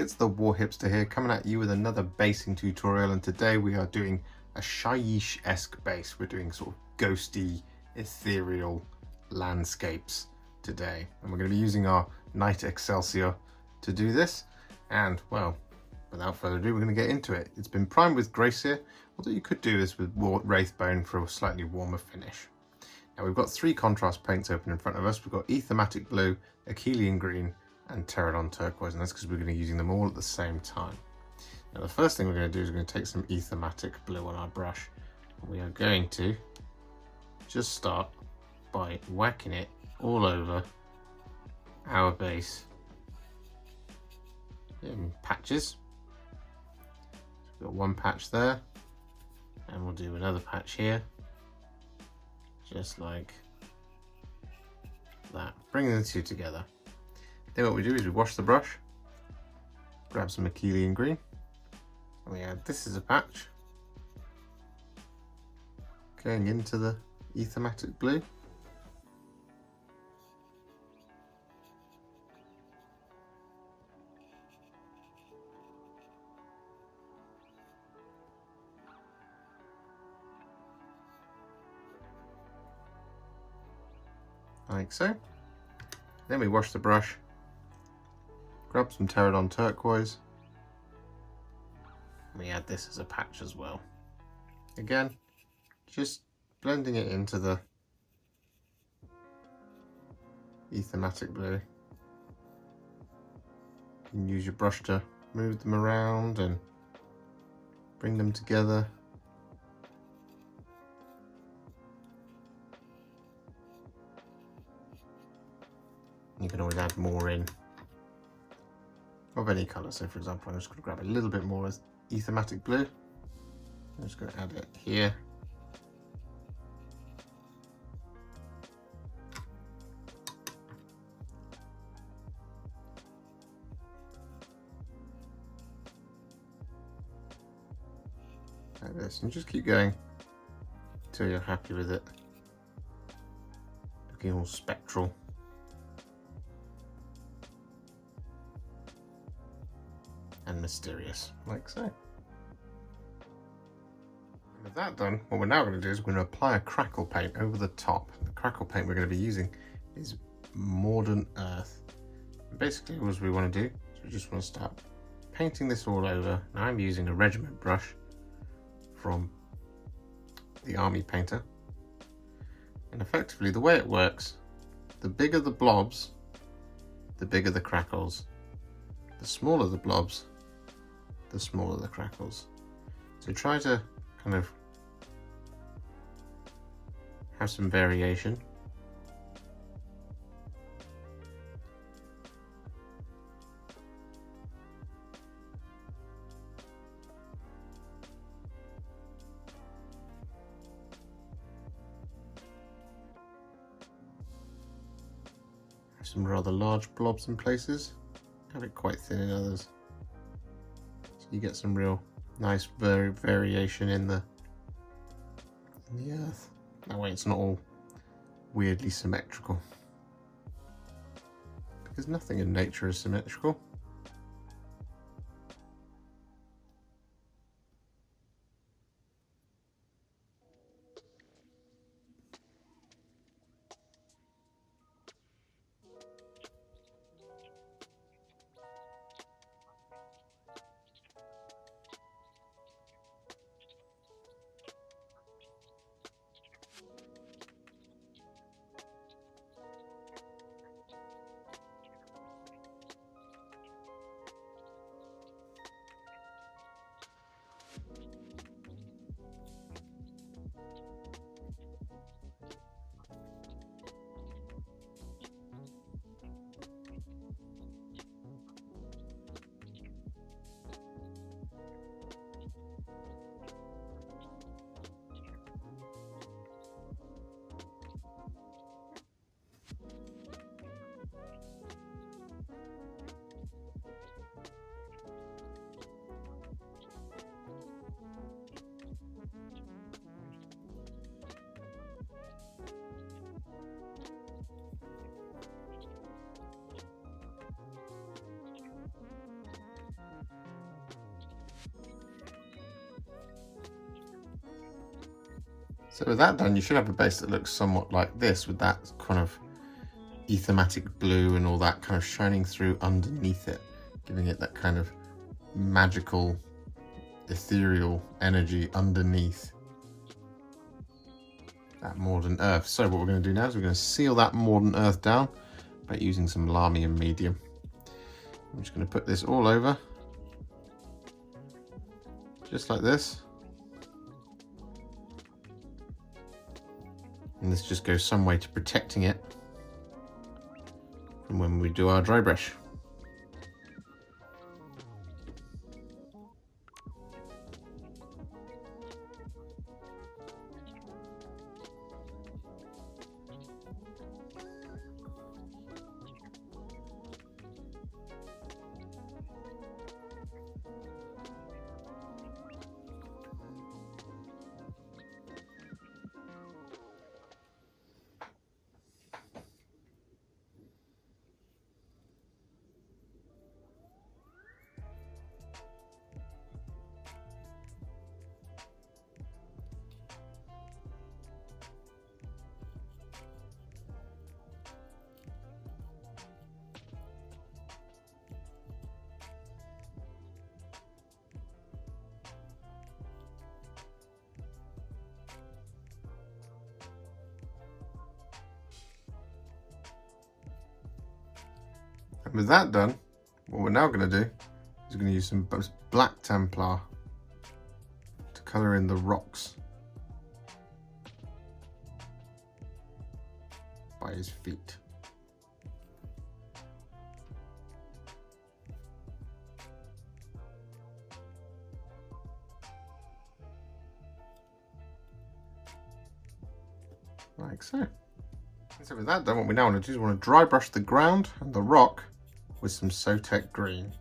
it's the Warhipster here, coming at you with another basing tutorial, and today we are doing a Shyish-esque base. We're doing sort of ghosty, ethereal landscapes today, and we're going to be using our Night Excelsior to do this. And well, without further ado, we're going to get into it. It's been primed with Seer, although you could do this with Wraithbone for a slightly warmer finish. Now we've got three contrast paints open in front of us. We've got Aethermatic Blue, Akhelian Green, and Terradon Turquoise, and that's because we're going to be using them all at the same time. Now the first thing we're going to do is we're going to take some Aethermatic Blue on our brush. We are going to just start by whacking it all over our base in patches. So we've got one patch there, and we'll do another patch here, just like that, bringing the two together. Then what we do is we wash the brush, grab some Akhelian Green, and we add this as a patch going into the Aethermatic Blue. Like so. Then we wash the brush, grab some Terradon Turquoise, and we add this as a patch as well. Again, just blending it into the Aethermatic Blue. You can use your brush to move them around and bring them together. You can always add more in of any colour. So for example, I'm just going to grab a little bit more as Aethermatic Blue. I'm just going to add it here. Like this, and just keep going until you're happy with it. Looking all spectral. And mysterious, like so. And with that done, what we're now going to do is we're going to apply a crackle paint over the top. The crackle paint we're going to be using is Mordant Earth. And basically, what we want to do is we just want to start painting this all over. Now I'm using a regiment brush from the Army Painter, and effectively the way it works, the bigger the blobs, the bigger the crackles. The smaller the blobs, the smaller the crackles. So try to kind of have some variation. Have some rather large blobs in places. Have it quite thin in others, so you get some real nice variation in the earth. That way it's not all weirdly symmetrical, because nothing in nature is symmetrical. So with that done, you should have a base that looks somewhat like this, with that kind of Aethermatic Blue and all that kind of shining through underneath it, giving it that kind of magical, ethereal energy underneath that Mordant Earth. So what we're going to do now is we're going to seal that Mordant Earth down by using some Lahmian Medium. I'm just going to put this all over, just like this. And this just goes some way to protecting it from when we do our dry brush. And with that done, what we're now going to do is we're going to use some black Templar to colour in the rocks by his feet. Like so. And so with that done, what we now want to do is we want to dry brush the ground and the rock with some Sotek Green.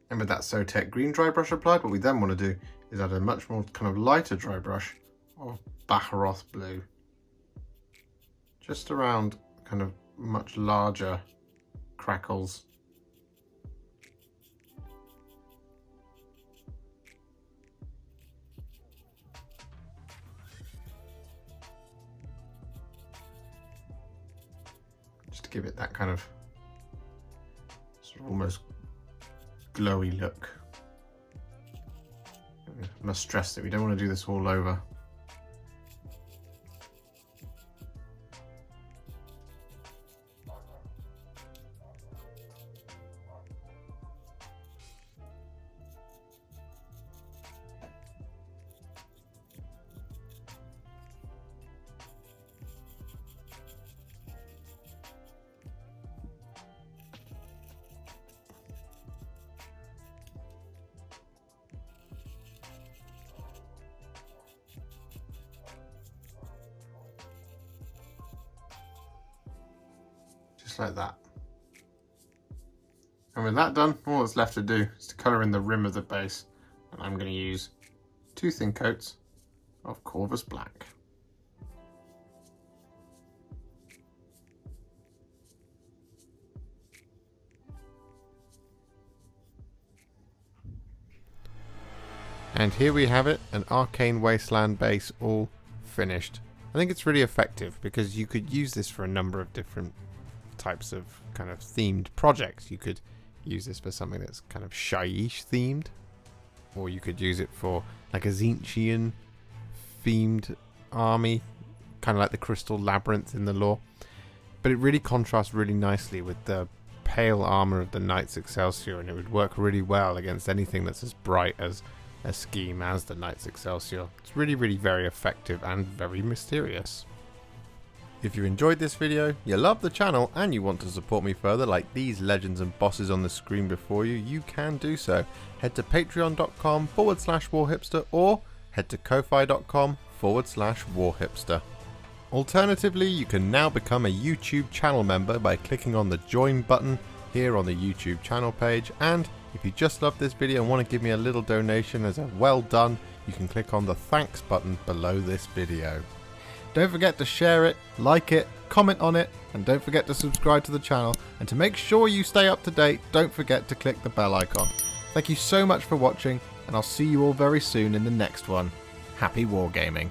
And with that Sotek Green dry brush applied, what we then want to do is add a much more kind of lighter dry brush of Baharroth Blue. Just around kind of much larger crackles. Just to give it that kind of sort of almost glowy look. I must stress that we don't want to do this all over. Like that. And with that done, all that's left to do is to colour in the rim of the base, and I'm going to use 2 thin coats of Corvus Black. And here we have it, an Arcane Wasteland base all finished. I think it's really effective because you could use this for a number of different types of kind of themed projects. You could use this for something that's kind of Shyish themed, or you could use it for like a Tzeentchian themed army, kind of like the Crystal Labyrinth in the lore. But it really contrasts really nicely with the pale armor of the Knights Excelsior, and it would work really well against anything that's as bright as a scheme as the Knights Excelsior. It's really, really very effective and very mysterious. If you enjoyed this video, you love the channel and you want to support me further like these legends and bosses on the screen before you, you can do so. Head to patreon.com/warhipster or head to ko-fi.com/warhipster. Alternatively, you can now become a YouTube channel member by clicking on the join button here on the YouTube channel page, and if you just love this video and want to give me a little donation as a well done, you can click on the thanks button below this video. Don't forget to share it, like it, comment on it, and don't forget to subscribe to the channel. And to make sure you stay up to date, don't forget to click the bell icon. Thank you so much for watching, and I'll see you all very soon in the next one. Happy wargaming.